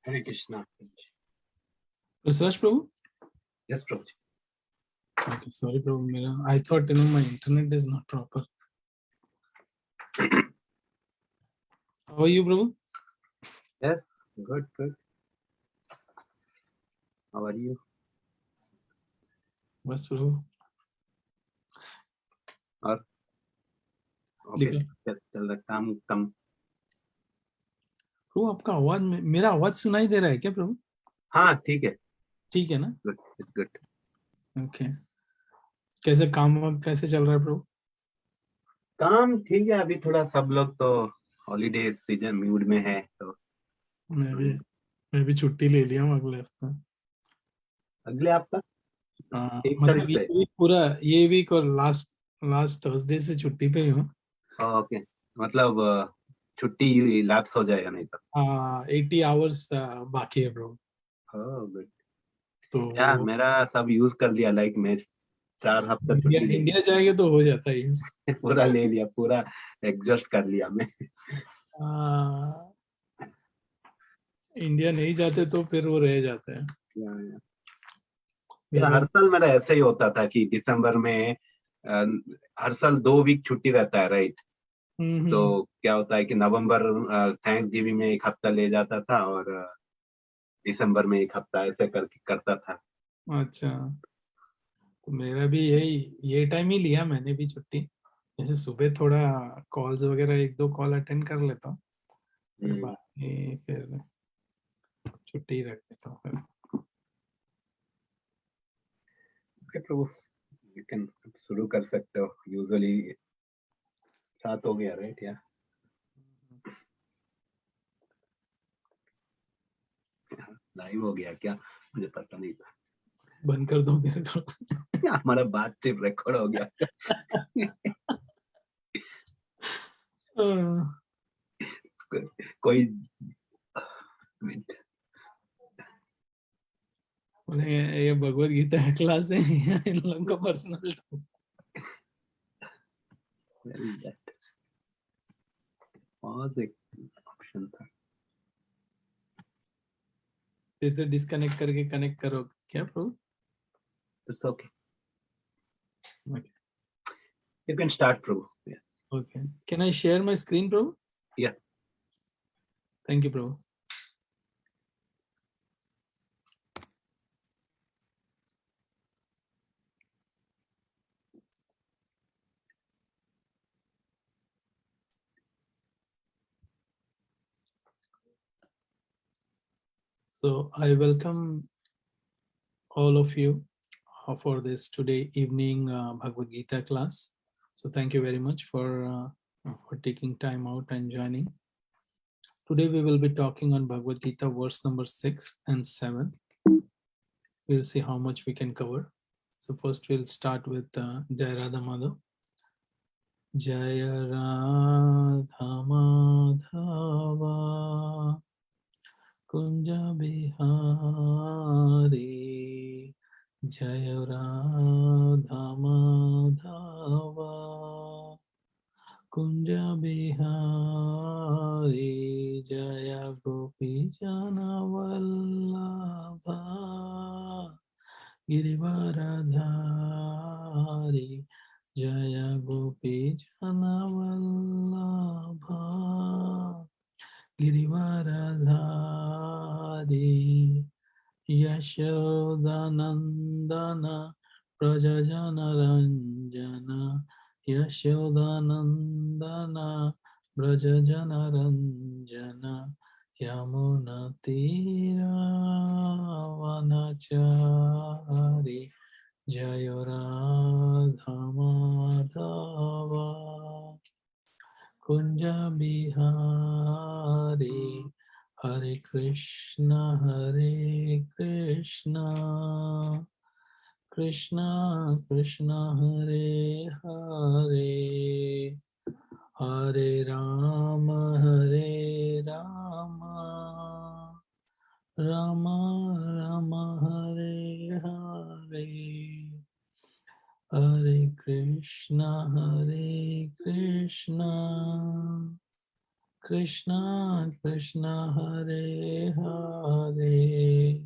Hare Krishna. Prasad Prabhu? Yes, Prabhu. Okay, sorry Prabhu, I thought my internet is not proper. How are you, Prabhu? Yes, good. How are you? बस Prabhu. और okay, चल रहा काम। प्रभु आपका आवाज, मेरा आवाज सुनाई दे रहा है क्या प्रभु? हाँ ठीक है ना। गुड। ओके, कैसे काम कैसे चल रहा है प्रभु? काम ठीक है, अभी थोड़ा सब लोग तो हॉलीडे सीजन मूड में है, तो मैं भी छुट्टी ले लिया हूँ अगले हफ्ते। अगले हफ्ता? मतलब ये वीक पूरा, ये वीक और लास्ट थर्सडे से छुट्टी पे ही हूँ। ओके, मतलब छुट्टी लैप्स हो जाएगा नहीं तो। 80 आवर्स बाकी है प्रभु। गुड। तो क्या मेरा सब यूज कर लिया, लाइक मैं 4 हफ्ता छुट्टी ले इंडिया जाएंगे तो हो जाता है पूरा ले लिया, पूरा एडजस्ट कर लिया मैं। इंडिया नहीं जाते तो फिर वो रह जाते हैं। हर साल मेरा ऐसे ही होता था कि दिसंबर में हर साल 2 वीक छुट्टी रहता है, राइट। तो क्या होता है कि नवंबर थैंक्स गिविंग में 1 हफ्ता ले जाता था और दिसंबर में 1 हफ्ता ऐसे करके करता था। अच्छा, तो मेरा भी ये टाइम ही लिया मैंने भी छुट्टी। जैसे सुबह थोड़ा कॉल्स वगैरह 1-2 कॉल अटेंड कर लेता हूँ, फिर छुट्टी रख देता हूँ फिर। ओके प्रभु, यू कैन शुरू कर सकते हो। यूजुअली 7 हो गया, राइट? या लाइव हो गया क्या? मुझे पता नहीं था। बंद कर दो मेरे को। हमारा बातचीत रिकॉर्ड हो गया। कोई मिनट, ये भगवद गीता क्लास है इन लोगों का पर्सनल पॉज एक ऑप्शन था, इसे डिस्कनेक्ट करके कनेक्ट करो क्या Prabhu? It's okay, you can start Prabhu. Okay, can I share my screen Prabhu? Yeah. Thank you Prabhu. So I welcome all of you for this today evening Bhagavad Gita class. So thank you very much for taking time out and joining. Today we will be talking on Bhagavad Gita verse number 6 and 7. We'll see how much we can cover. So first we'll start with Jai Radha Madhav. Jaya Radha Madhava Kunja Bihari Jaya Radha Madhava Kunja Bihari Jaya Gopi Jana Vallabha Girivaradhari Jaya Gopi Jana Vallabha Girivaradhari Yashodanandana Prajajana Ranjana Yashodanandana Prajajana Ranjana Yamuna Tira Vanachari Jaya Radha Madhava Kunja Bihari Hare Krishna Krishna Krishna Hare Hare Hare Rama Rama Rama Hare Hare Hare Krishna Krishna Krishna Hare Hare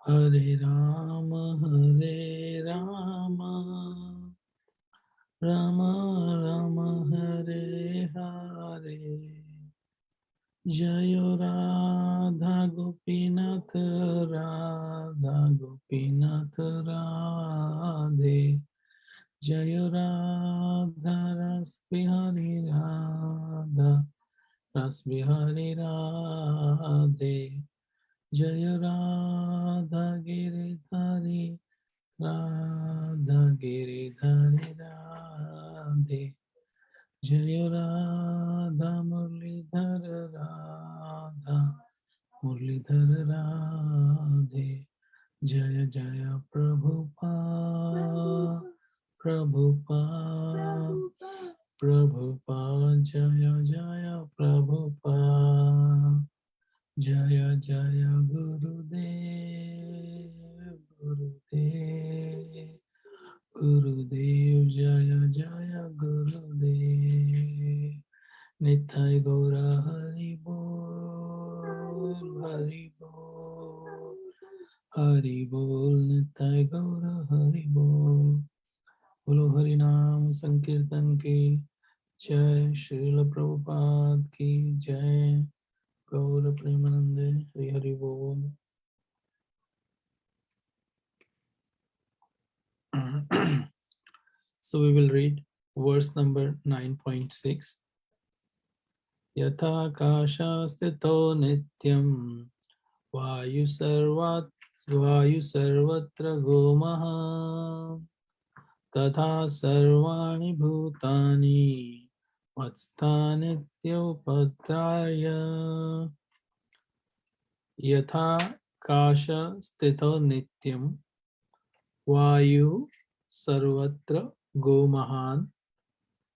Hare Rama Rama Rama Hare Hare Jayo Radha Gopinath Radha Gopinath Radhe Jayo Radha Ras Bihari Radha Ras Bihari Radhe Jaya Radha Giridhari Radha Giridhari Radhe Jaya Radha Murlidhara Radha Murlidhara Radhe Jaya Jaya Prabhupada Prabhupada Prabhupada Jaya Jaya Prabhupada Jaya Jaya Gurudev Gurudev Gurudev Jaya Jaya Gurudev Nitai Gaura Hari Bol Hari Bol Hari Bol Nitai Gaura Hari Bol Bolo Hari Nam Sankirtan ki Jai Srila Prabhupada ki Jai Gaura Premanande Hari Hari Bol. So we will read verse number 9.6. Yatha kasha stito nityam vayu sarvatra gomaha tatha sarvani bhutani vatstanitya upadraya. Yatha kasha stito nityam vayu sarvatra gomahan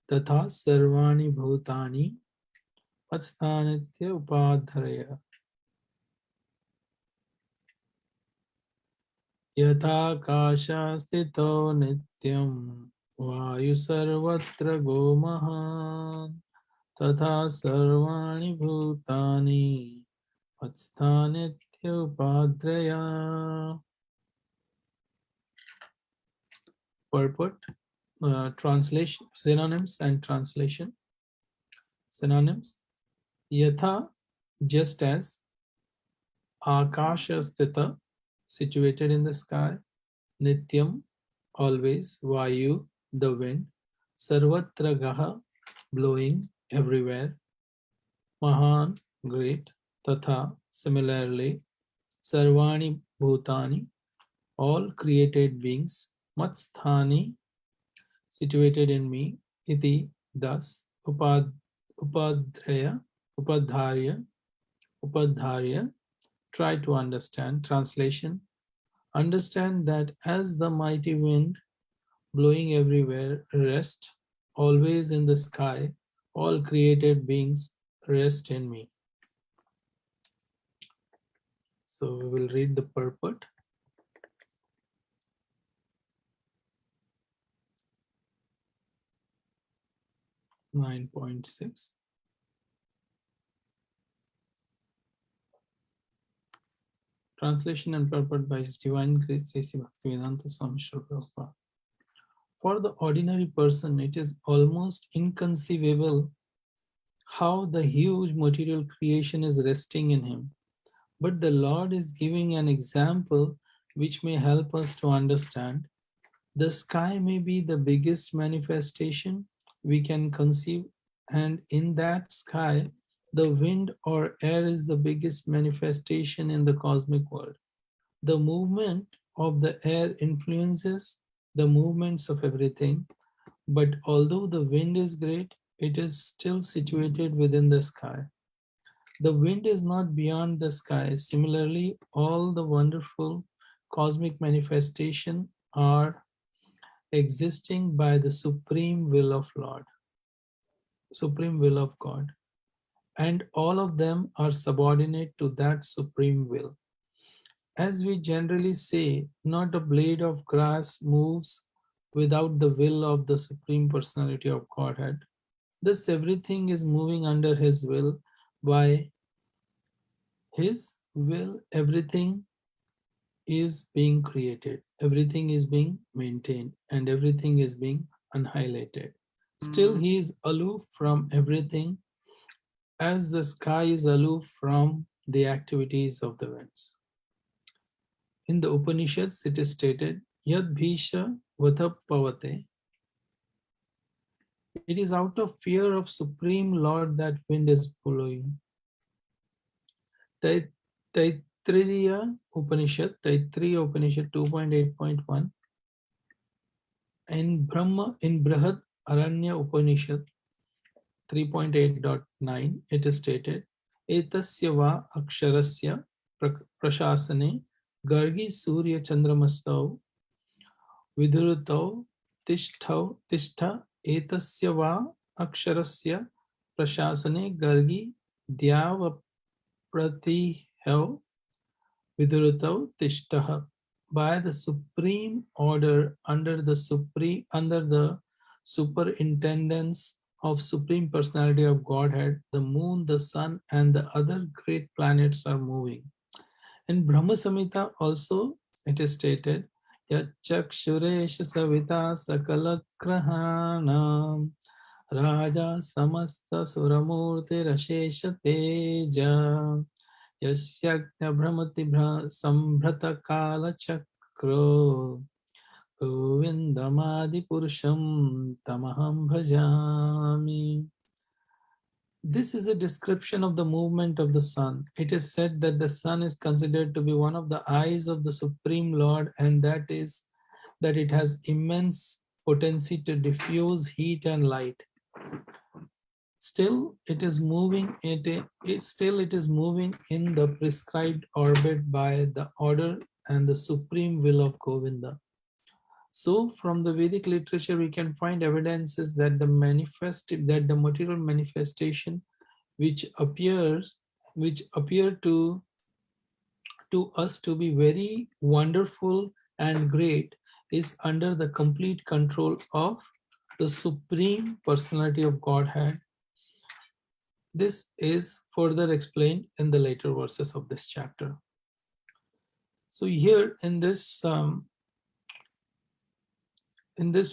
tatha sarvani bhutani vatstanitya upadharaya. Yatha kasha stito nityam vayu sarvatra gomahan tatha sarvani bhutani vatstanitya upadharaya. Purport, translation, synonyms and translation. Synonyms: Yatha, just as; Akasha Sthita, situated in the sky; Nityam, always; Vayu, the wind; Sarvatra Gaha, blowing everywhere; Mahan, great; Tatha, similarly; Sarvani Bhutani, all created beings; Matsthani, situated in me; Iti, thus; Upadhraya, Upadharya, try to understand. Translation: understand that as the mighty wind blowing everywhere rest always in the sky, all created beings rest in me. So we will read the purport. Nine 9.6. Translation and purport by His Divine Grace A.C. Bhaktivedanta Swami Srila Prabhupada. For the ordinary person, it is almost inconceivable how the huge material creation is resting in him. But the Lord is giving an example which may help us to understand. The sky may be the biggest manifestation we can conceive, and in that sky, the wind or air is the biggest manifestation in the cosmic world. The movement of the air influences the movements of everything, but although the wind is great, it is still situated within the sky. The wind is not beyond the sky. Similarly, all the wonderful cosmic manifestations are existing by the supreme will of Lord, supreme will of God, and all of them are subordinate to that supreme will. As we generally say, not a blade of grass moves without the will of the Supreme Personality of Godhead. Thus everything is moving under his will. By his will, everything is being created, everything is being maintained, and everything is being unhighlighted. Still, he is aloof from everything, as the sky is aloof from the activities of the winds. In the Upanishads, it is stated, Yad Bhisha Vatapavate. It is out of fear of Supreme Lord that wind is blowing. Taittiriya Upanishad 2.8.1. In Brahad Aranya Upanishad 3.8.9, it is stated, Etasya va aksharasya prashasane gargi surya chandramastau vidurutau tishtha etasya va aksharasya prashasane gargi dhyavapratihav vidurutau tishtha. By the supreme order, under the superintendence of Supreme Personality of Godhead, the moon, the sun, and the other great planets are moving. In Brahma Samhita also it is stated, Yachakshuresh Savita Sakala Krahanam Raja Samasta Suramurti Rashesha Teja Yasyagna Brahmati Sambrata Kala Chakro Govindamadi Purusham Tamaham Bhajami. This is a description of the movement of the sun. It is said that the sun is considered to be one of the eyes of the Supreme Lord, and that it has immense potency to diffuse heat and light. Still, it is moving. It is moving in the prescribed orbit by the order and the supreme will of Govinda. So, from the Vedic literature, we can find evidences that the material manifestation, which appear to us to be very wonderful and great, is under the complete control of the Supreme Personality of Godhead. This is further explained in the later verses of this chapter. So here in this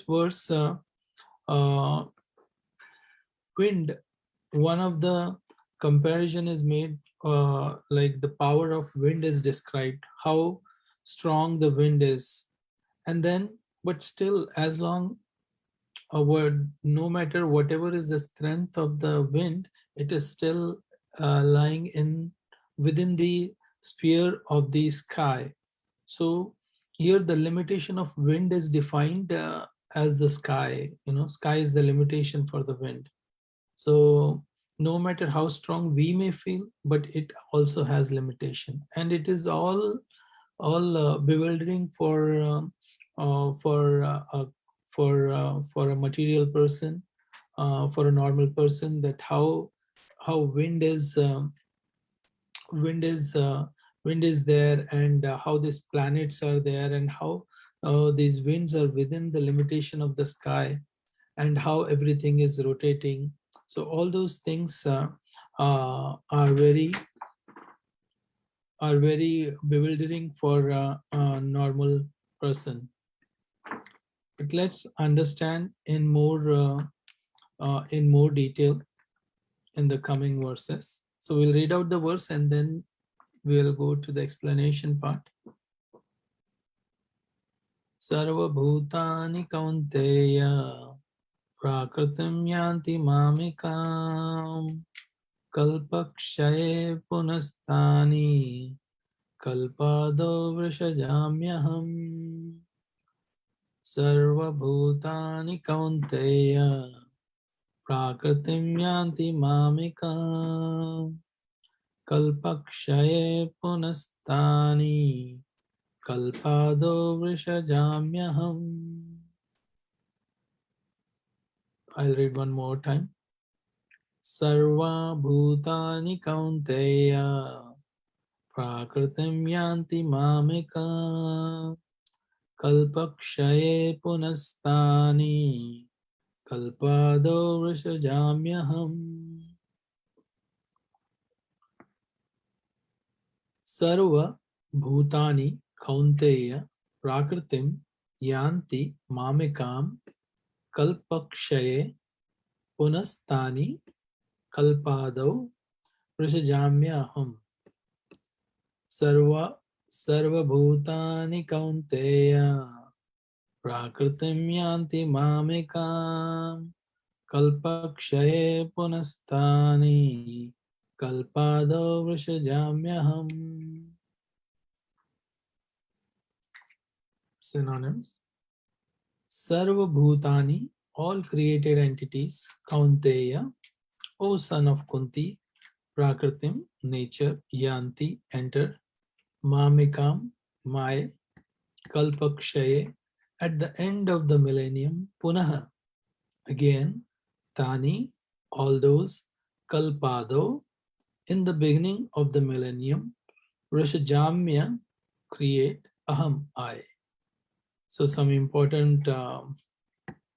verse, wind, one of the comparison is made, like the power of wind is described, how strong the wind is, and then, but still, as long no matter whatever is the strength of the wind, it is still lying within the sphere of the sky. So here the limitation of wind is defined as the sky. Sky is the limitation for the wind. So no matter how strong we may feel, but it also has limitation, and it is all bewildering for a material person, for a normal person, that how wind is there, and how these planets are there, and how these winds are within the limitation of the sky, and how everything is rotating. So all those things are very bewildering for a normal person. But let's understand in more detail in the coming verses. So we'll read out the verse and then we'll go to the explanation part. Sarva bhutani kaunteya prakritim yanti mamikam kalpakshaye punastani kalpado vrishajamyaham. Sarva bhutani kaunteya prakritim yanti mamikam kalpakshaye punastani kalpado vrishajamyaham. I'll read one more time. Sarva bhutani kaunteya prakritim yanti mamika kalpakshaye punastani kalpado vrishajamyaham. Sarva bhutani kaunteya prakritim yanti mamekam kalpakshaye punastani kalpado vrishajamyaham. Sarva bhutani kaunteya prakritim yanti mamekam kalpakshaye punastani kalpado vrishajamyaham. Synonyms: Sarva bhutani, all created entities, kaunteya, O son of Kunti, prakritim, nature, yanti, enter, mamikam, my, kalpakshaye, at the end of the millennium, punaha, again, tani, all those, kalpado, in the beginning of the millennium, vrishajamya, create, aham, I. So some important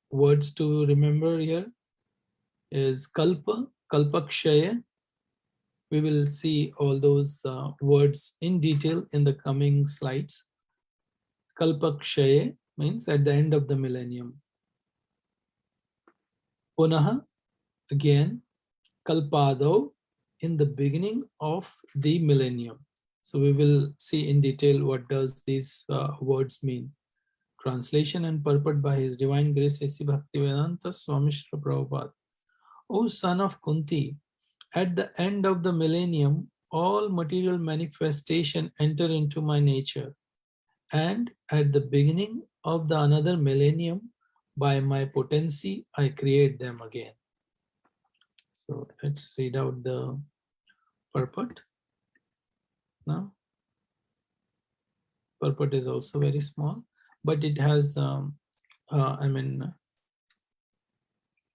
words to remember here is kalpa, kalpakshaya. We will see all those words in detail in the coming slides. Kalpakshaya means at the end of the millennium. Punaha, again, kalpado, in the beginning of the millennium. So we will see in detail what does these words mean. Translation and purport by His Divine Grace A.C. Bhaktivedanta Swami Srila Prabhupada. O son of Kunti, at the end of the millennium, all material manifestation enter into my nature, and at the beginning of the another millennium, by my potency, I create them again. So let's read out the purport now. Purport is also very small, but it has,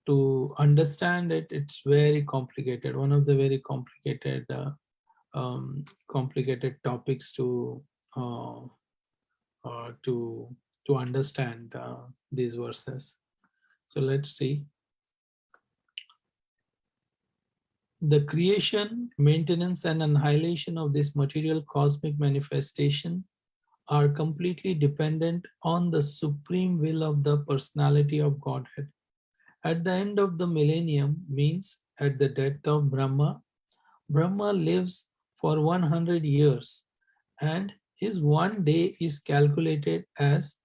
to understand it, it's very complicated. One of the very complicated topics to understand these verses. So let's see. The creation, maintenance, and annihilation of this material cosmic manifestation are completely dependent on the supreme will of the personality of Godhead. At the end of the millennium means at the death of Brahma. Brahma lives for 100 years, and his one day is calculated as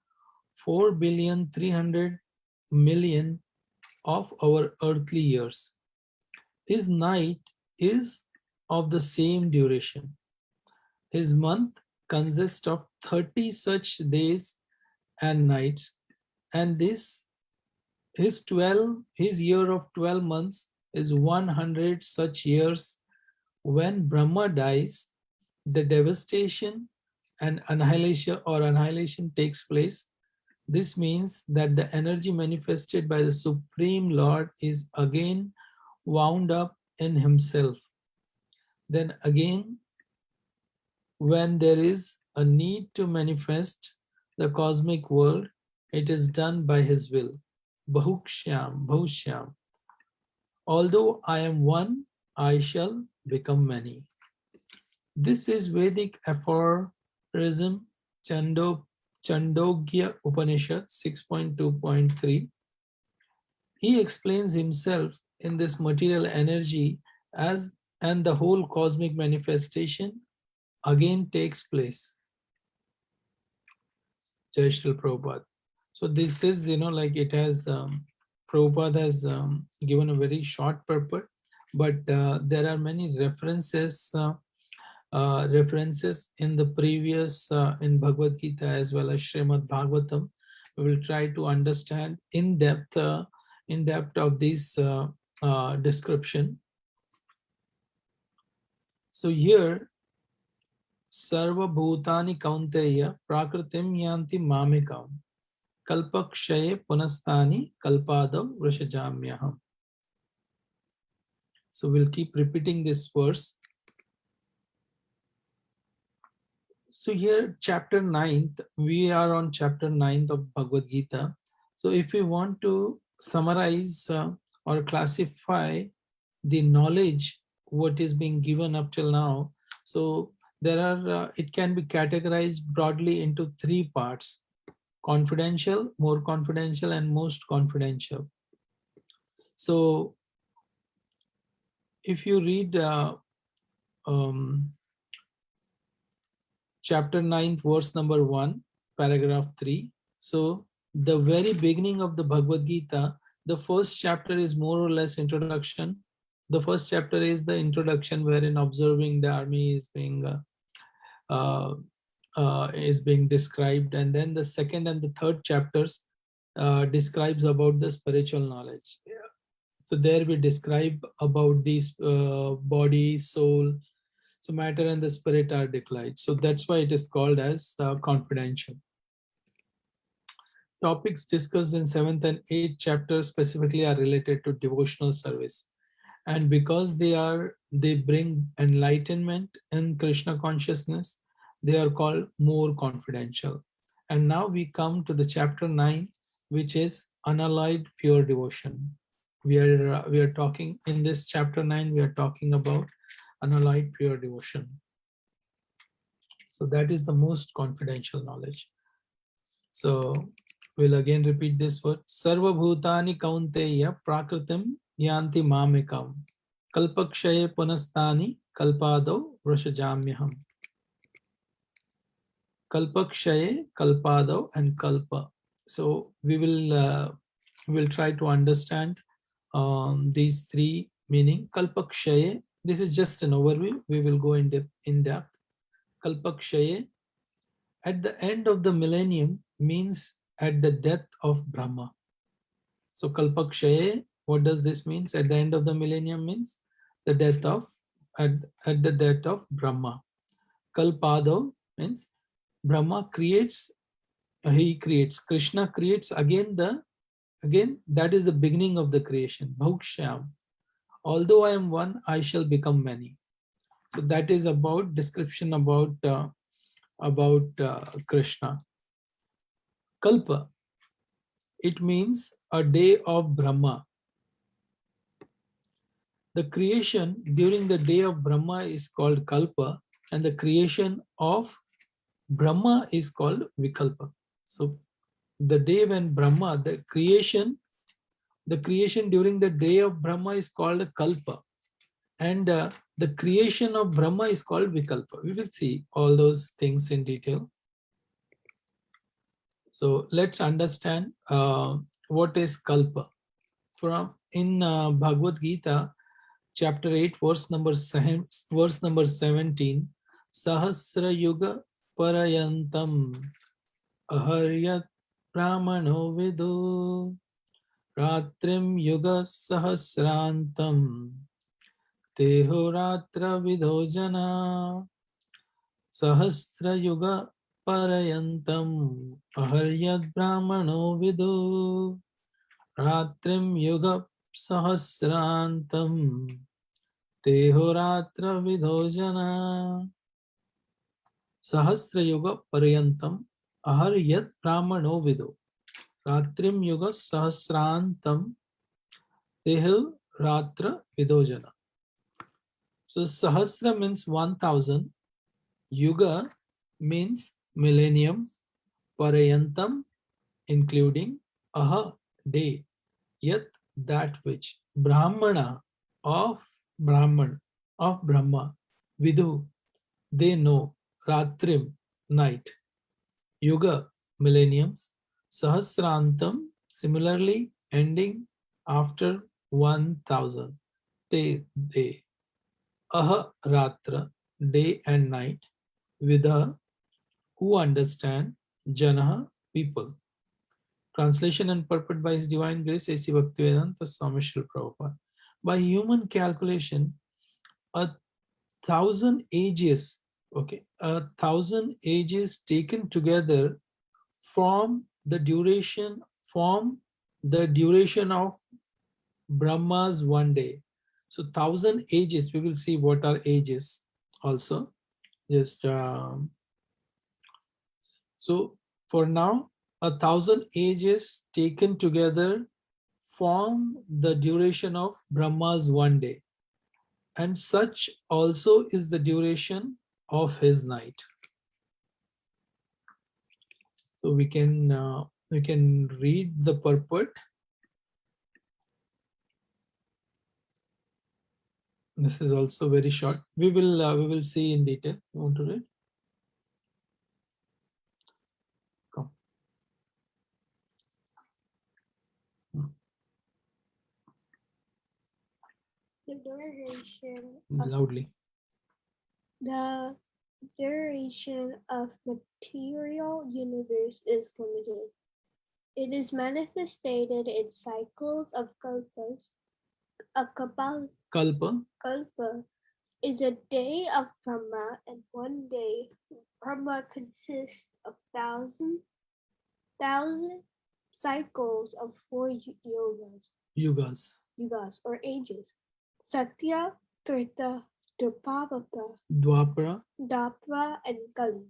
4,300,000,000 of our earthly years. His night is of the same duration. His month consists of 30 such days and nights, and his year of 12 months is 100 such years. When Brahma dies, the devastation and annihilation takes place. This means that the energy manifested by the Supreme Lord is again wound up in himself. Then again, when there is a need to manifest the cosmic world, it is done by his will. Bahushyam. Although I am one, I shall become many. This is Vedic aphorism, Chandogya Upanishad 6.2.3. He explains himself in this material energy and the whole cosmic manifestation again takes place. Jai Shri Prabhupada. So this is, it has, Prabhupada has given a very short purport, but there are many references in the previous, in Bhagavad Gita as well as Srimad Bhagavatam. We will try to understand in depth of this description. So here, Sarva Bhutani Kaunteya Prakritim Yanti Mamikam Kalpakshaye Punastani Kalpadam Vrishajamyaham. So we'll keep repeating this verse. So here, chapter 9th, we are on chapter 9th of Bhagavad Gita. So if we want to summarize or classify the knowledge what is being given up till now. So there are it can be categorized broadly into three parts: confidential, more confidential, and most confidential. So if you read chapter 9, verse number 1, paragraph 3. So the very beginning of the Bhagavad Gita, the first chapter is more or less introduction. The first chapter is the introduction, wherein observing the army is being described, and then the second and the third chapters describes about the spiritual knowledge. So there we describe about these body, soul, so matter and the spirit are declined. So that's why it is called as confidential. Topics discussed in 7th and 8th chapters specifically are related to devotional service. And because they bring enlightenment in Krishna consciousness, they are called more confidential. And now we come to the chapter 9, which is unalloyed pure devotion. We are talking in this chapter 9, we are talking about unalloyed pure devotion. So that is the most confidential knowledge. So we'll again repeat this word. Sarva bhutani kaunteya prakritim yanti mamekam. Kalpakshaye punastani kalpado vrashajamyaham. Kalpakshaye, kalpado, and kalpa. So we will try to understand these three meaning. Kalpakshaye, this is just an overview. We will go in depth. Kalpakshaye, at the end of the millennium, means at the death of Brahma. So Kalpakshaye, what does this mean? At the end of the millennium means the death of at the death of Brahma. Kalpado means Brahma creates, Krishna creates again that is the beginning of the creation. Bhaukshyam. Although I am one, I shall become many. So that is about description about Krishna. Kalpa, it means a day of Brahma. The creation during the day of Brahma is called Kalpa, and the creation of Brahma is called Vikalpa. So the day when Brahma, the creation during the day of Brahma is called Kalpa, and the creation of Brahma is called Vikalpa. We will see all those things in detail. So let's understand what is Kalpa. From in Bhagavad Gita, chapter 8, verse number 17, Sahasra Yuga Parayantam Aharyat Brahmano Vidu Ratrim Yuga Sahasrantam Teho Ratra Vidhojana Sahasra Yuga Parayantam Aharyat Brahmano Vidu Ratrim Yuga Sahasrantam Teho Ratra Vidhojana. Sahasra Yuga Parayantam Aharyat Brahmano Vidu Ratrim Yuga Sahasrantam Teho Ratra Vidhojana. So Sahasra means 1000, Yuga means millenniums, Parayantam including, Aha day, Yat that which, Brahmana of Brahman, of Brahma, Vidhu they know, Ratrim night, Yuga millenniums, Sahasrantam similarly ending after 1000, they, Aha Ratra day and night, Vidha who understand, Janaha people. Translation and purport by His Divine Grace A.C. Bhaktivedanta Swami Srila Prabhupada. By human calculation, 1,000 ages, okay, 1,000 ages taken together form the duration of Brahma's one day. So 1,000 ages, we will see what are ages also. Just so for now, 1,000 ages taken together form the duration of Brahma's one day, and such also is the duration of his night. So we can read the purport. This is also very short. We will see in detail. You want to read? Come. The duration Loudly. The duration of material universe is limited. It is manifested in cycles of kalpas. A kalpa is a day of Brahma, and one day Brahma consists of thousand cycles of 4 yugas or ages. Satya, Trita, Dwapara, and Kali.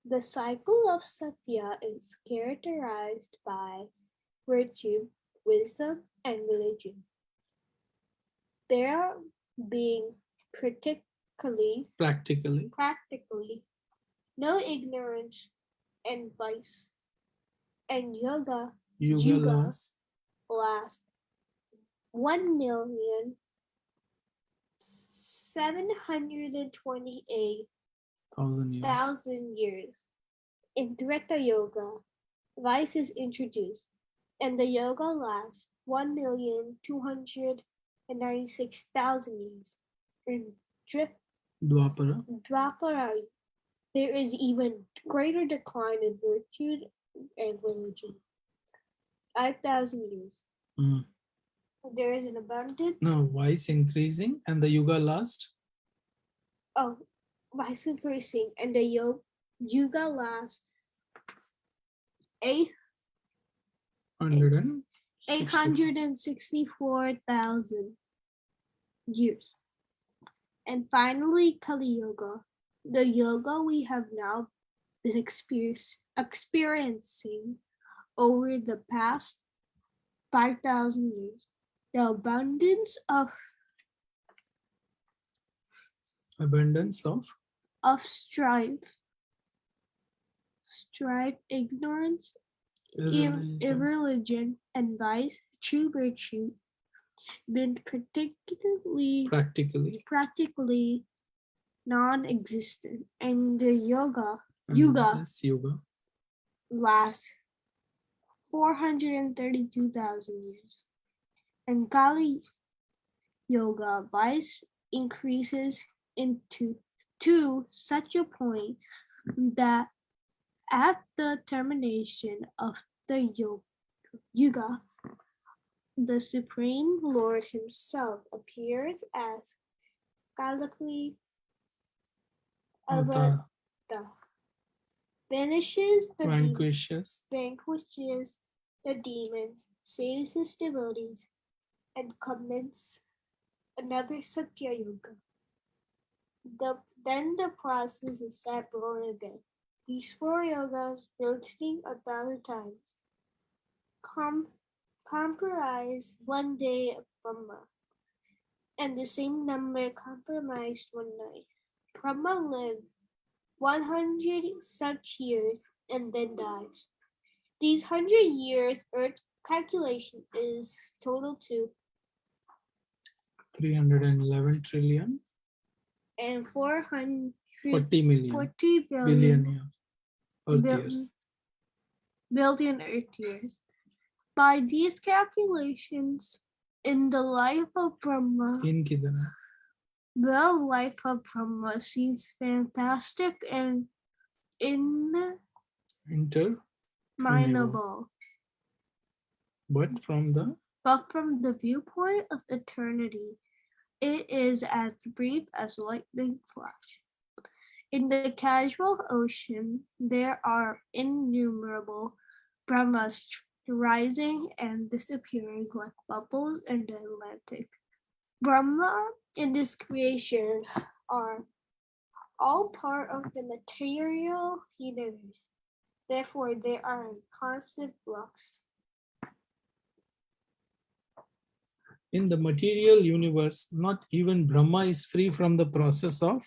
The cycle of Satya is characterized by virtue, wisdom, and religion. There being practically no ignorance and vice, and yugas last 1,728,000 years. In Treta Yoga, vice is introduced, and the yoga lasts 1,296,000 years. In Dwapara, there is even greater decline in virtue and religion. 5,000 years. There is an abundance. No, vice increasing and the yuga last. Oh, vice increasing and the yuga lasts 864,000 years. And finally, Kali Yoga, the yoga we have now been experiencing over the past 5,000 years. The abundance of strife, ignorance, irreligion, and vice, true virtue, been practically non-existent, and the yuga lasts 432,000 years. And Kali Yoga, vice increases to such a point that at the termination of the yuga, the Supreme Lord himself appears as Kalaki Avata, vanquishes the demons, saves his devotees, and commences another Satya Yoga. Then the process is set rolling again. These 4 yogas, rotating 1,000 times, comprise one day of Brahma, and the same number comprised one night. Brahma lives 100 such years and then dies. These 100 years Earth calculation is total to 311 trillion and 440 billion Earth years. Billion Earth years. By these calculations, in the life of Brahma, the life of Brahma seems fantastic and interminable. But from the viewpoint of eternity, it is as brief as lightning flash. In the casual ocean, there are innumerable Brahmas rising and disappearing like bubbles in the Atlantic. Brahma in this creation are all part of the material universe. Therefore, they are in constant flux. in the material universe, not even Brahma is free from the process of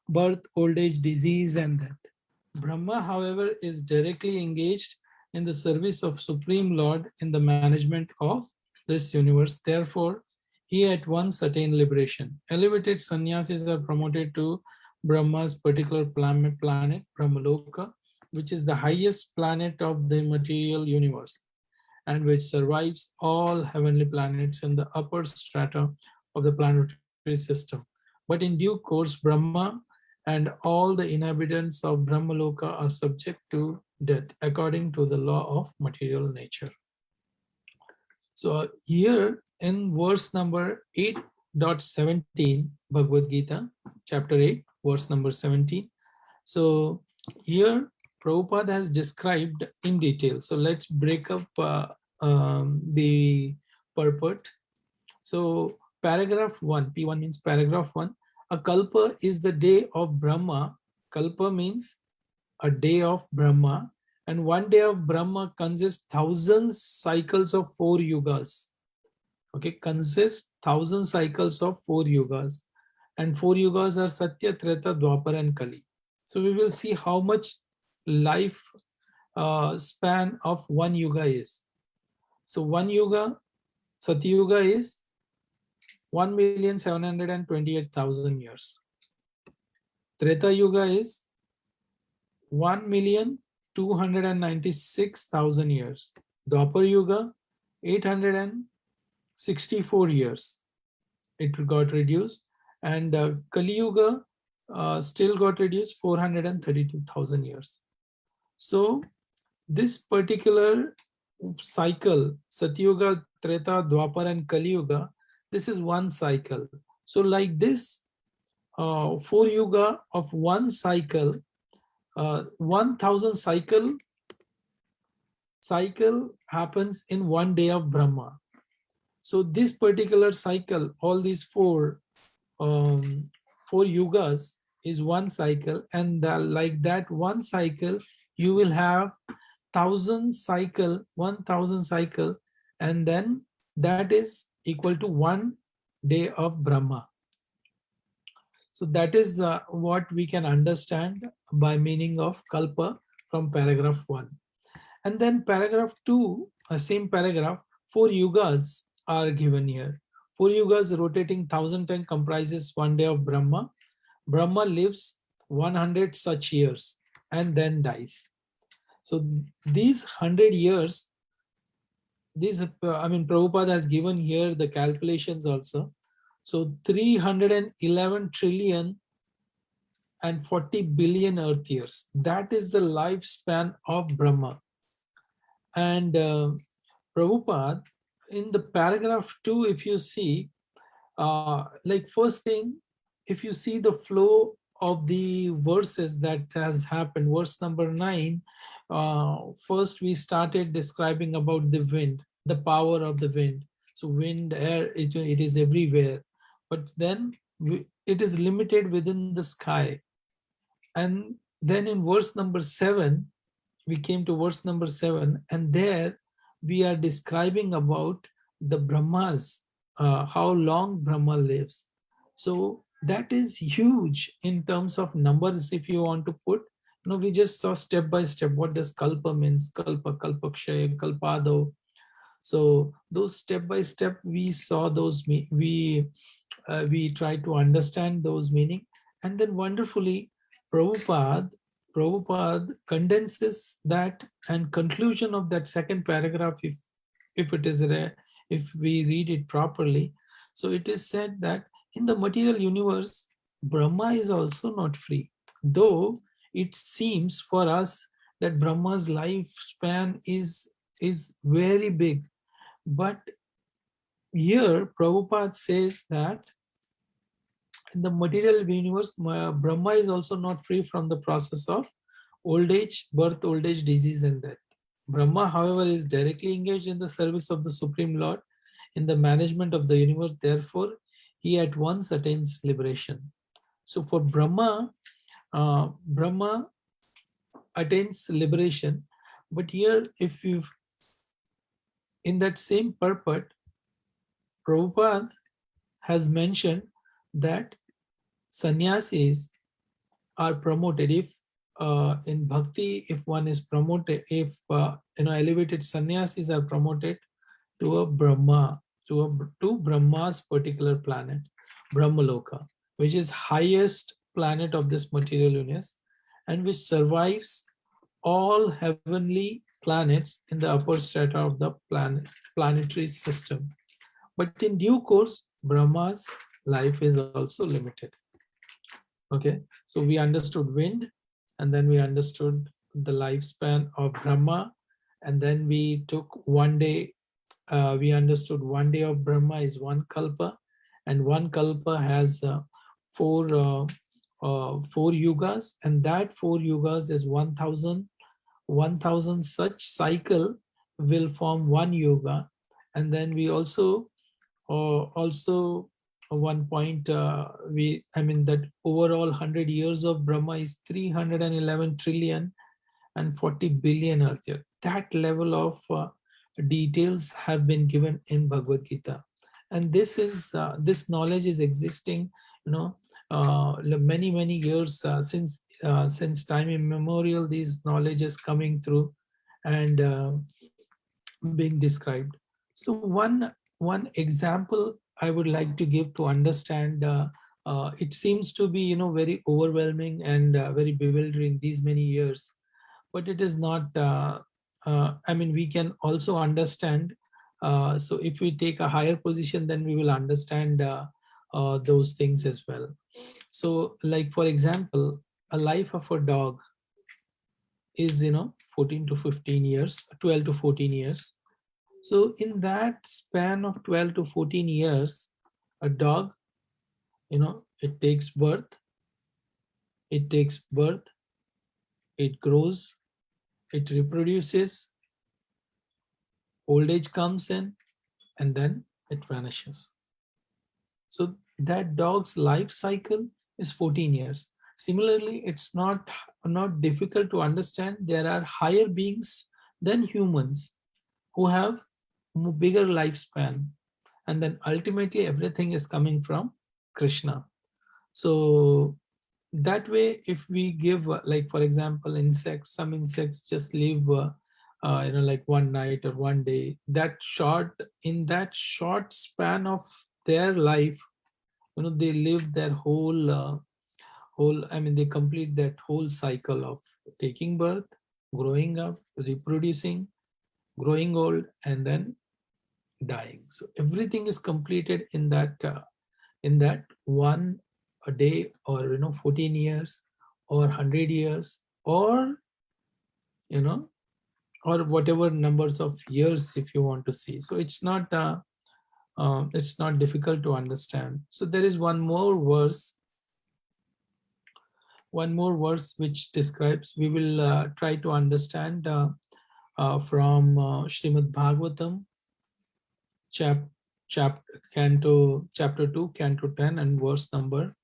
birth, old age, disease, and death. Brahma, however, is directly engaged in the service of Supreme Lord in the management of this universe. Therefore, he at once attained liberation. Elevated sannyasis are promoted to Brahma's particular planet, Brahmaloka, which is the highest planet of the material universe, and which survives all heavenly planets in the upper strata of the planetary system. But in due course, Brahma and all the inhabitants of Brahmaloka are subject to death according to the law of material nature. So here in verse number 8.17, Bhagavad Gita, chapter 8, verse number 17. So here Prabhupada has described in detail. So let's break up the purport. So paragraph 1, P1 means paragraph 1. A kalpa is the day of Brahma. Kalpa means a day of Brahma, and one day of Brahma consists thousands cycles of 4 yugas. Okay, consists 1,000 cycles of 4 yugas, and 4 yugas are Satya, Treta, Dwapar, and Kali. So we will see how much life span of one yuga is. So one yuga, Satya Yuga, is 1,728,000 years. Treta Yuga is 1,296,000 years. Dwapar Yuga, 864 years. It got reduced. And Kali Yuga still got reduced, 432,000 years. So this particular cycle, Satyuga, Treta, Dwapar, and Kali Yuga, this is one cycle. So like this, 4 yuga of one cycle, 1,000 cycle happens in one day of Brahma. So this particular cycle, all these four yugas is one cycle, and like that one cycle, you will have 1,000 cycle, and then that is equal to one day of Brahma. So that is what we can understand by meaning of kalpa from paragraph 1. And then paragraph 2, same paragraph, 4 yugas are given here. 4 yugas rotating 1,000 times comprises one day of Brahma. Brahma lives 100 such years and then dies. So these 100 years, Prabhupada has given here the calculations also. So 311 trillion and 40 billion earth years. That is the lifespan of Brahma. And Prabhupada, in the paragraph 2, if you see, like first thing, if you see the flow of the verses that has happened, verse number 9, first we started describing about the wind, the power of the wind. So wind, air, it is everywhere. But then it is limited within the sky. And then in verse number 7, we came to verse number 7, and there we are describing about the Brahmas, how long Brahma lives. So that is huge in terms of numbers. If you want to put, we just saw step by step what does kalpa means, kalpa, kalpakshaya, kalpado. So those step by step we saw those, we try to understand those meaning, and then wonderfully Prabhupada condenses that, and conclusion of that second paragraph, if we read it properly. So it is said that in the material universe, Brahma is also not free, though it seems for us that Brahma's lifespan is very big. But here Prabhupada says that in the material universe, Brahma is also not free from the process of old age, birth, old age, disease, and death. Brahma, however, is directly engaged in the service of the Supreme Lord in the management of the universe. Therefore, he at once attains liberation. So for Brahma, Brahma attains liberation. But here, if you, in that same purport, Prabhupada has mentioned that sannyasis are promoted. If in bhakti, if one is promoted, if elevated sannyasis are promoted to a Brahma, to Brahma's particular planet, Brahmaloka, which is highest planet of this material universe, and which survives all heavenly planets in the upper strata of the planetary system. But in due course, Brahma's life is also limited. Okay, so we understood wind, and then we understood the lifespan of Brahma, and then we took one day. We understood 1 day of Brahma is one kalpa, and one kalpa has four yugas, and that 4 yugas is 1,000 such cycle will form one yuga. And then we also one point that overall 100 years of Brahma is 311 trillion and 40 billion earth year. That level of details have been given in Bhagavad Gita, and this knowledge is existing, many years since time immemorial. These knowledge is coming through and being described. So one example I would like to give to understand. It seems to be very overwhelming and very bewildering these many years, but it is not. We can also understand. So if we take a higher position, then we will understand those things as well. So, like for example, a life of a dog is 14 to 15 years, 12 to 14 years. So in that span of 12 to 14 years, a dog, it takes birth, it grows, it reproduces, old age comes in, and then it vanishes. So that dog's life cycle is 14 years. Similarly, it's not difficult to understand. There are higher beings than humans who have bigger lifespan, and then ultimately everything is coming from Krishna. So that way, if we give, like for example, some insects just live like one night or one day. In that short span of their life, they live their whole they complete that whole cycle of taking birth, growing up, reproducing, growing old, and then dying. So everything is completed in that one a day, or 14 years or 100 years, or or whatever numbers of years if you want to see. So it's not difficult to understand. So there is one more verse which describes. We will try to understand from Srimad Bhagavatam, chapter 2, canto 10, and verse number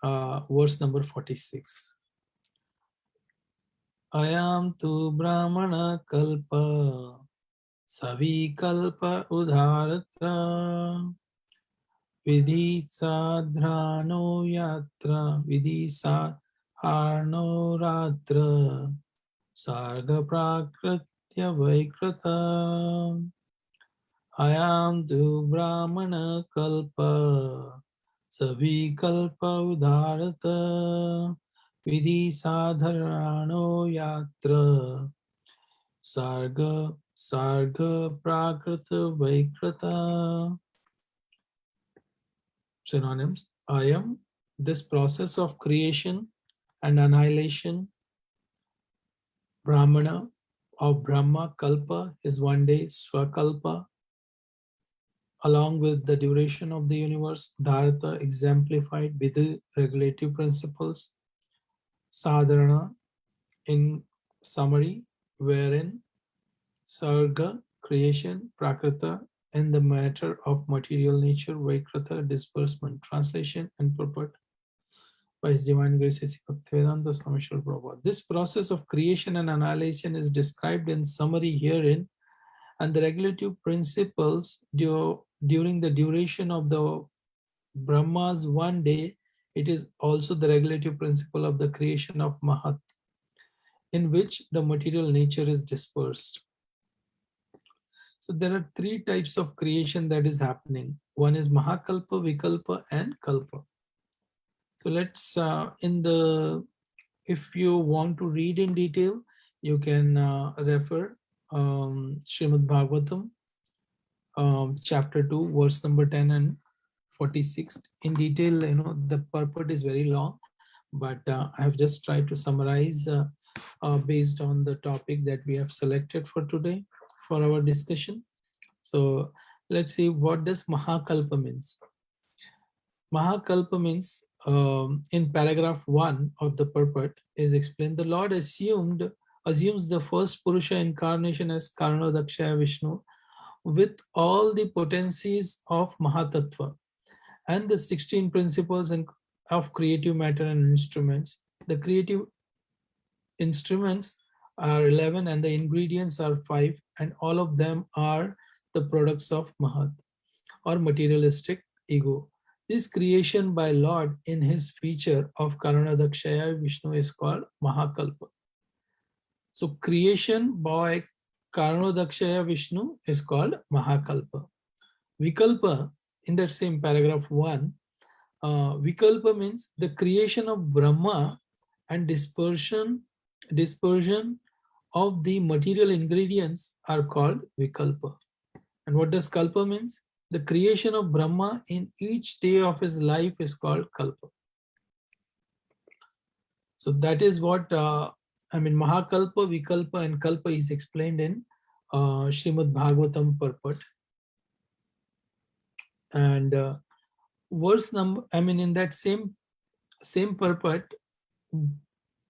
46. Ayam tu brahmana kalpa savi kalpa udharatra vidhi sadhrano yatra vidhi sadharno ratra sarga prakritya vaikrata. Ayam tu brahmana kalpa savi kalpa udharata vidhi sadharano yatra sarga prakrita vaikrata. Synonyms: Ayam, this process of creation and annihilation. Brahmana, of Brahma, kalpa is 1 day, swakalpa, along with the duration of the universe. Dharata, exemplified, vidhi, regulative principles. Sadharana, in summary, wherein sarga, creation, prakrita, in the matter of material nature, vaikrata, disbursement. Translation and purport by His Divine Grace Bhaktivedanta Swami Srila Prabhupada. This process of creation and annihilation is described in summary herein, and the regulative principles during the duration of the Brahma's one day, it is also the regulative principle of the creation of Mahat, in which the material nature is dispersed. So there are three types of creation that is happening. One is Mahakalpa, Vikalpa, and Kalpa. So let's, if you want to read in detail, you can refer Srimad Bhagavatam, chapter 2, verse number 10 and 46. In detail, the purport is very long, but I have just tried to summarize based on the topic that we have selected for today for our discussion. So let's see, what does Mahakalpa means? Mahakalpa means, in paragraph 1 of the purport is explained, the Lord assumes the first Purusha incarnation as Karanodakshaya Vishnu with all the potencies of Mahatattva and the 16 principles of creative matter and instruments. The creative instruments are 11 and the ingredients are 5, and all of them are the products of Mahat or materialistic ego. This creation by Lord in his feature of Karanodakshaya Vishnu is called Mahakalpa. So creation by Karanodakshaya Vishnu is called Mahakalpa. Vikalpa, in that same paragraph 1, Vikalpa means the creation of Brahma and dispersion of the material ingredients are called Vikalpa. And what does Kalpa means? The creation of Brahma in each day of his life is called Kalpa. So that is what, Mahakalpa, Vikalpa and Kalpa is explained in Srimad Bhagavatam purport. And verse number, in that same purport,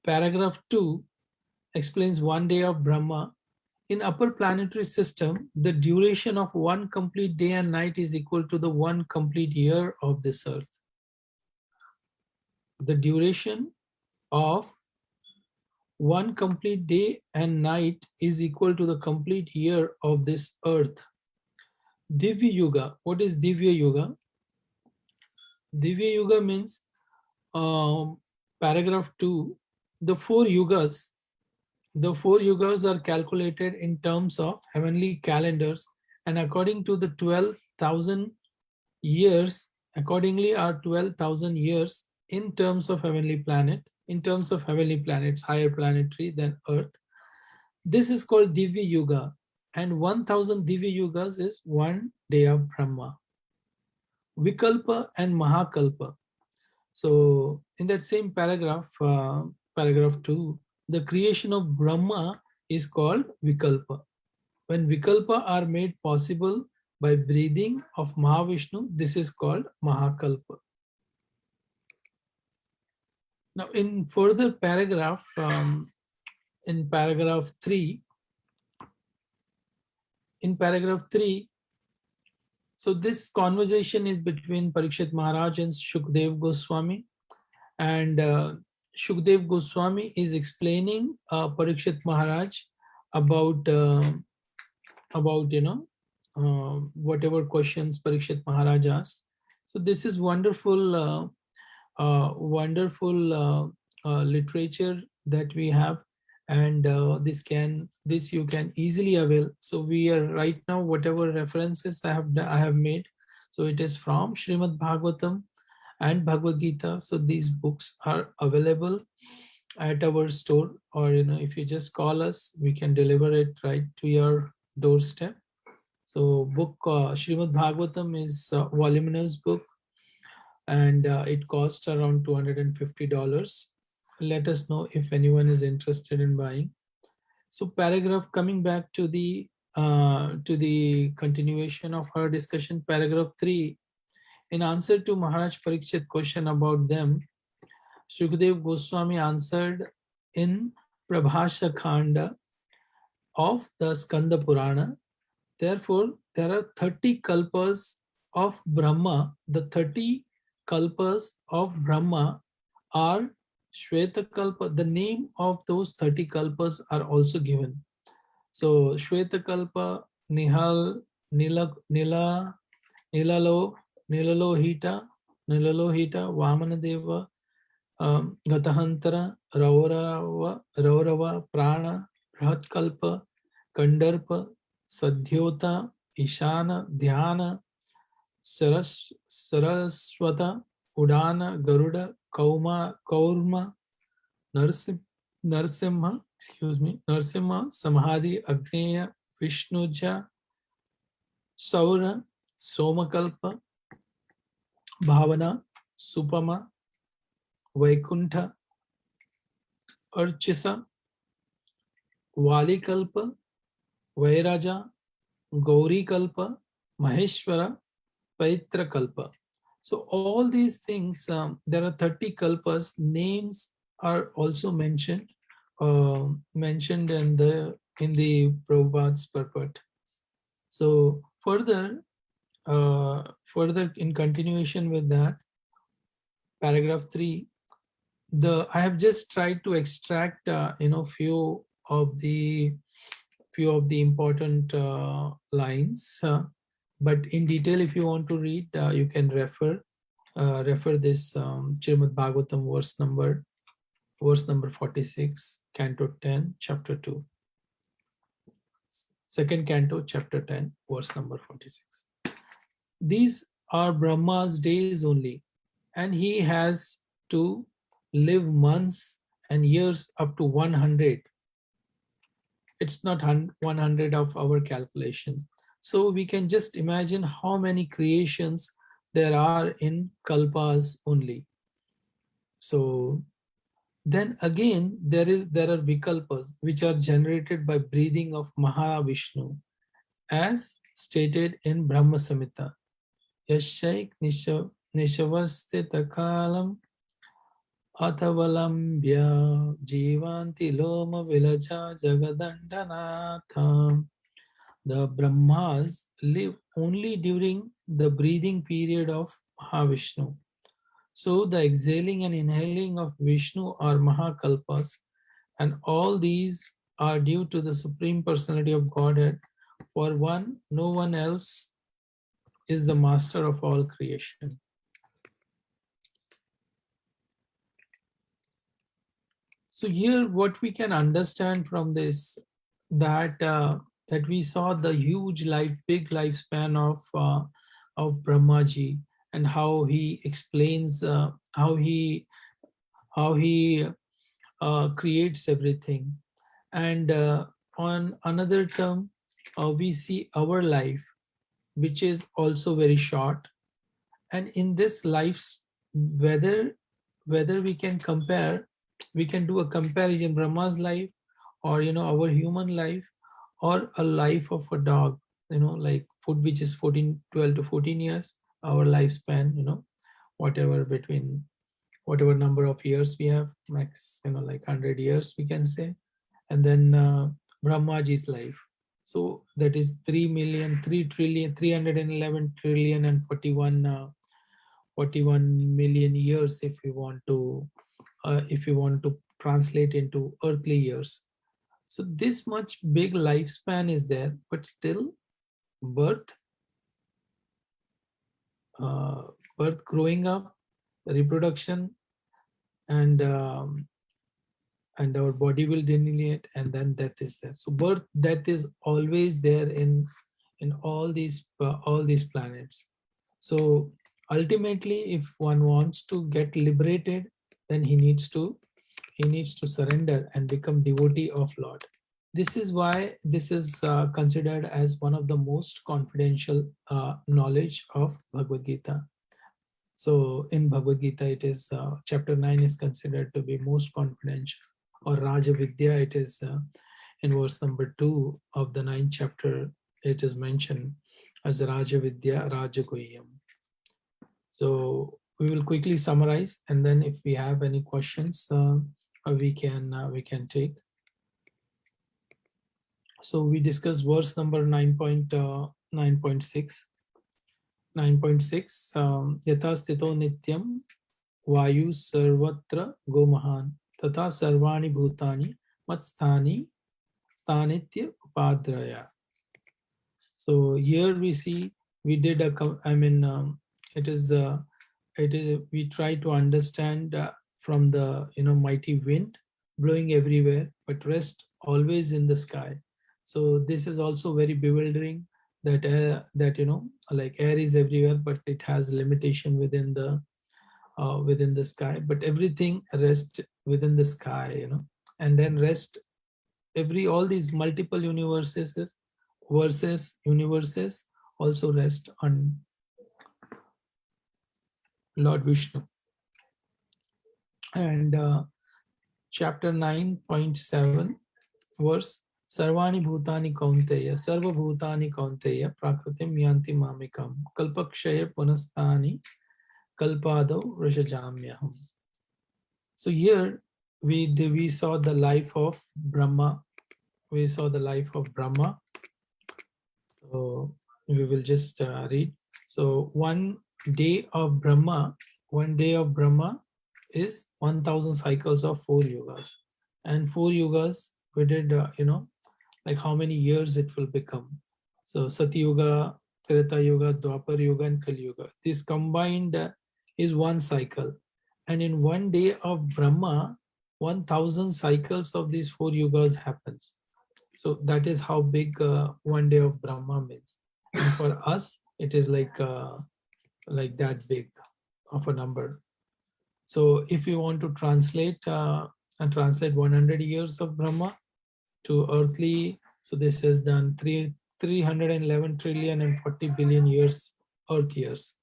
paragraph 2 explains one day of Brahma. In upper planetary system, the duration of one complete day and night is equal to the one complete year of this earth. The duration of one complete day and night is equal to the complete year of this earth. Divya Yuga. What is Divya Yuga? Divya Yuga means, paragraph 2, the four yugas are calculated in terms of heavenly calendars, and according to the 12,000 years, accordingly are 12,000 years in terms of heavenly planets, higher planetary than Earth. This is called Divya Yuga, and 1,000 Divya Yugas is one day of Brahma. Vikalpa and Mahakalpa. So in that same paragraph, paragraph 2, the creation of Brahma is called Vikalpa. When Vikalpa are made possible by breathing of Mahavishnu, this is called Mahakalpa. Now in further paragraph, in paragraph 3, so this conversation is between Parikshit Maharaj and Shukdev Goswami, and Shukdev Goswami is explaining Parikshit Maharaj about whatever questions Parikshit Maharaj asked. So this is wonderful literature that we have, and this you can easily avail. So we are right now, whatever references I have made, so it is from Srimad Bhagavatam and Bhagavad Gita. So these books are available at our store, or if you just call us, we can deliver it right to your doorstep. So book Srimad Bhagavatam is a voluminous book, and it costs around $250. Let us know if anyone is interested in buying. So paragraph, coming back to the continuation of our discussion, paragraph 3, in answer to Maharaj Parikshit question about them, Shukdev Goswami answered in Prabhasha Khanda of the Skanda Purana. Therefore, there are 30 kalpas of Brahma. The 30 kalpas of Brahma are Shweta Kalpa. The name of those 30 kalpas are also given. So Shweta Kalpa, Nila, Nilalohita Vamanadeva Gatahantara Raurava Prana Prahatkalpa Kandarpa Sadhyota Ishana Dhyana Saraswata Udana Garuda Kaurma Narsimha Samadhi Agneya Vishnuja Saura Somakalpa Bhavana Supama Vaikuntha Archisa Valikalpa Vairaja Gauri Kalpa Maheshwara Paitra Kalpa. So all these things, there are 30 kalpas. Names are also mentioned in the Prabhupada's purport. So further in continuation with that, paragraph 3, I have just tried to extract few of the important lines, but in detail, if you want to read, you can refer this Srimad Bhagavatam verse number 46, Canto 10, Chapter 2, second Canto, Chapter 10, verse number 46. These are Brahma's days only, and he has to live months and years up to 100. It's not 100 of our calculation. So we can just imagine how many creations there are in kalpas only. So then again, there are vikalpas which are generated by breathing of Mahavishnu, as stated in Brahma Samhita. Yashaik Nishavastitakalam Athavalambhya Jivanti Loma Vilaja Jagadandanatham. The Brahmas live only during the breathing period of Mahavishnu. So the exhaling and inhaling of Vishnu are Mahakalpas, and all these are due to the Supreme Personality of Godhead. For no one else is the master of all creation. So here what we can understand from this, that we saw the huge big lifespan of Brahmaji, and how he explains how he creates everything. And on another term, we see our life, which is also very short. And in this life, whether we can compare, we can do a comparison, Brahma's life, or our human life, or a life of a dog, like food, which is 12 to 14 years, our lifespan, whatever number of years we have, max, like 100 years we can say. And then Brahmaji's life, so that is 41 million years, if we want to translate into earthly years. So this much big lifespan is there, but still birth, growing up, reproduction, and our body will delineate, and then death is there. So death is always there in all these planets. So ultimately, if one wants to get liberated, then he needs to surrender and become devotee of Lord. This is why this is considered as one of the most confidential knowledge of Bhagavad Gita. So in Bhagavad Gita, it is chapter 9 is considered to be most confidential, or Raja Vidya. It is in verse number 2 of the 9th chapter. It is mentioned as Raja Vidya Raja Guhyam. So we will quickly summarize, and then if we have any questions, we can take. So we discussed verse number 9.6. 9.6 Yata stito nityam vayu sarvatra gomahan tata sarvani bhutani matsthani sthanitya upadraya. So here we see we did we try to understand from the mighty wind blowing everywhere, but rest always in the sky. So this is also very bewildering, that like air is everywhere, but it has limitation within the sky, but everything rests within the sky, and then rest all these multiple universes also rest on Lord Vishnu. And chapter 9.7 verse, Sarvani Bhutani Kaunteya, Sarva Bhutani Kaunteya, Prakritim Yanti Mamikam, Kalpakshaya Punastani, Kalpado Rishajamyaham. So here we saw the life of Brahma. We saw the life of Brahma. So we will just read. So one day of Brahma is 1000 cycles of 4 yugas. And 4 yugas, we did, like how many years it will become. So Sati Yuga, Treta Yuga, Dwapar Yuga, and Kali Yuga. This combined is one cycle. And in one day of Brahma, 1000 cycles of these 4 yugas happens. So that is how big one day of Brahma means. And for us, it is like that big of a number. So if you want to translate 100 years of Brahma to earthly, so this is done 311 trillion and 40 billion years, earth years.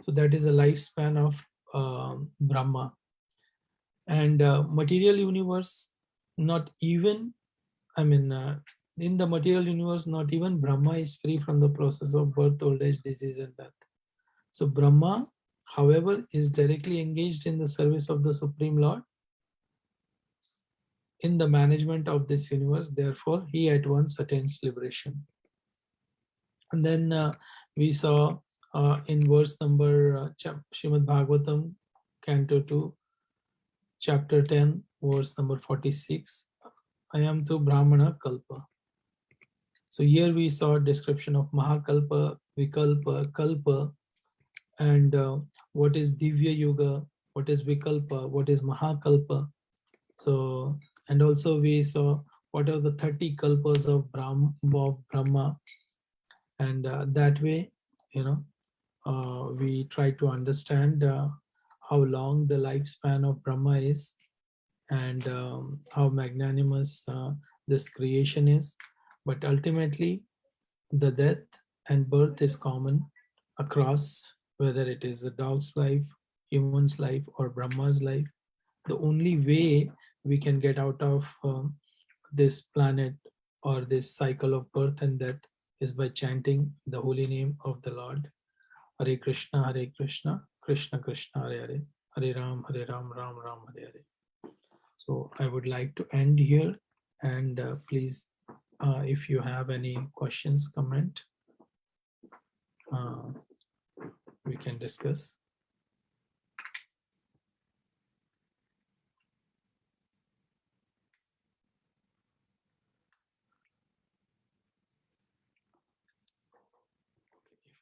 So that is the lifespan of Brahma. And material universe, not even, in the material universe, not even Brahma is free from the process of birth, old age, disease, and death. So Brahma, however, is directly engaged in the service of the Supreme Lord in the management of this universe. Therefore, he at once attains liberation. And then we saw in verse number Srimad Bhagavatam, Canto 2, chapter 10, verse number 46, Ayam tu Brahmana Kalpa. So here we saw a description of Mahakalpa, Vikalpa, Kalpa, and what is Divya Yuga, what is Vikalpa, what is Mahakalpa. So, and also we saw what are the 30 kalpas of Brahma, and that way, we try to understand how long the lifespan of Brahma is, and how magnanimous this creation is. But ultimately, the death and birth is common across, whether it is a dog's life, human's life, or Brahma's life. The only way we can get out of this planet or this cycle of birth and death is by chanting the holy name of the Lord. Hare Krishna, Krishna Krishna, Hare Hare, Hare Ram, Ram Ram, Hare Hare. So I would like to end here, and please, if you have any questions, comment, we can discuss.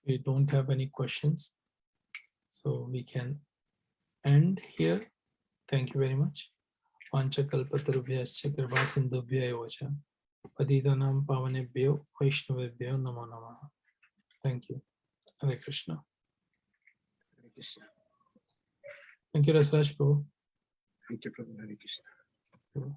If we don't have any questions, so we can end here. Thank you very much. Panchakalpatarubhyascha kripa sindhubhya evacha patitanam pavanebhyo vaishnavebhyo namo namaha. Thank you. Hare Krishna. Hare Krishna. Thank you, Rasraj Prabhu. Thank you, Prabhu. Hare Krishna. Prabhu.